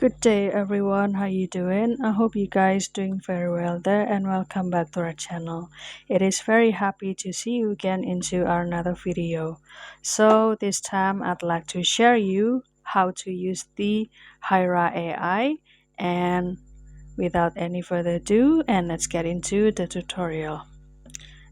Good day everyone, how you doing? I hope you guys doing very well there and welcome back to our channel. It is very happy to see you again into our another video. So this time I'd like to share you how to use the Hyra AI, and without any further ado, and let's get into the tutorial.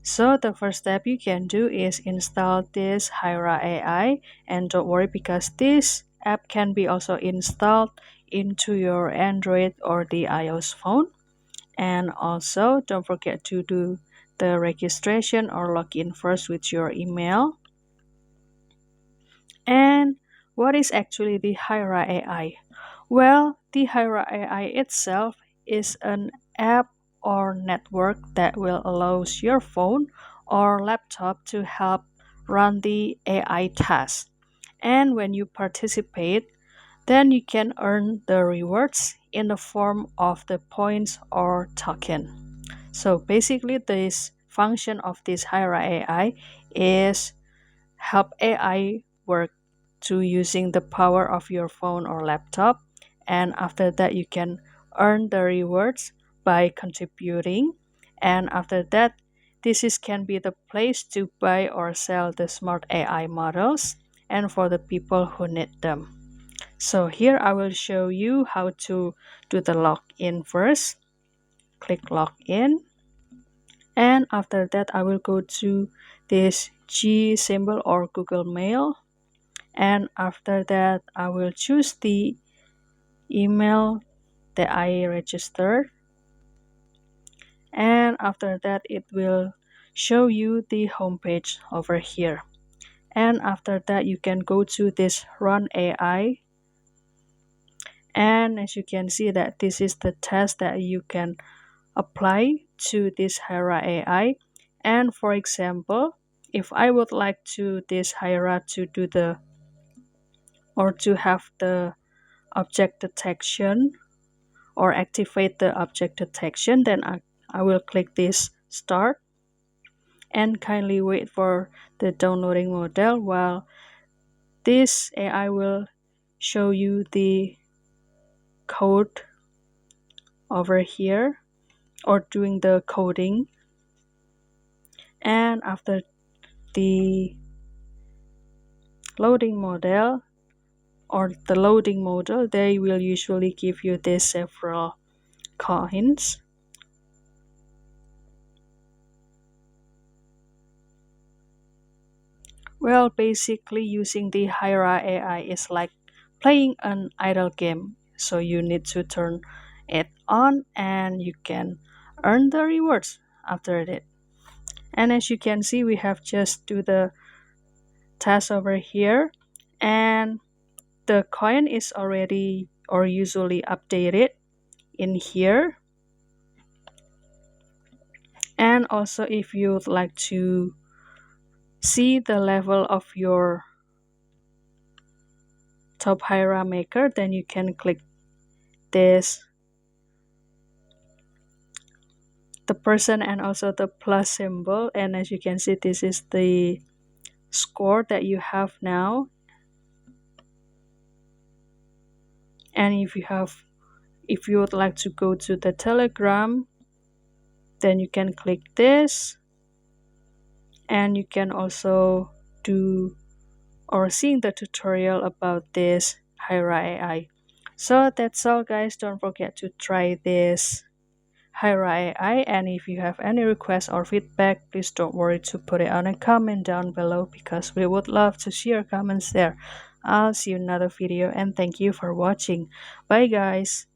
So the first step you can do is install this Hyra AI, and don't worry because this app can be also installed into your Android or the iOS phone. And also don't forget to do the registration or login first with your email. And what is actually the Hyra AI? Well, the Hyra AI itself is an app or network that will allow your phone or laptop to help run the AI tasks. And when you participate, then you can earn the rewards in the form of the points or token. So basically, this function of this Hyra AI is help AI work to using the power of your phone or laptop, and after that you can earn the rewards by contributing, and after that this is can be the place to buy or sell the smart AI models and for the people who need them. So here I will show you how to do the login first. Click login, and after that I will go to this G symbol or Google Mail, and after that I will choose the email that I registered, and after that it will show you the homepage over here, and after that you can go to this run AI, and as you can see that this is the test that you can apply to this Hyra AI. And for example, if I would like to this Hyra to do the or to have the object detection or activate the object detection, then I will click this start and kindly wait for the downloading model while this AI will show you the code over here or doing the coding. And after the loading model or the loading model, they will usually give you these several coins. Well, basically using the Hyra AI is like playing an idle game. So you need to turn it on and you can earn the rewards after it. And as you can see, we have just do the task over here, and the coin is already or usually updated in here. And also if you would like to see the level of your top Hyra maker, then you can click this the person and also the plus symbol, and as you can see this is the score that you have now. And if you would like to go to the Telegram, then you can click this, and you can also do or seeing the tutorial about this Hyra AI. So that's all guys, don't forget to try this Hyra AI, and if you have any requests or feedback, please don't worry to put it on a comment down below because we would love to see your comments there. I'll see you in another video and thank you for watching. Bye guys.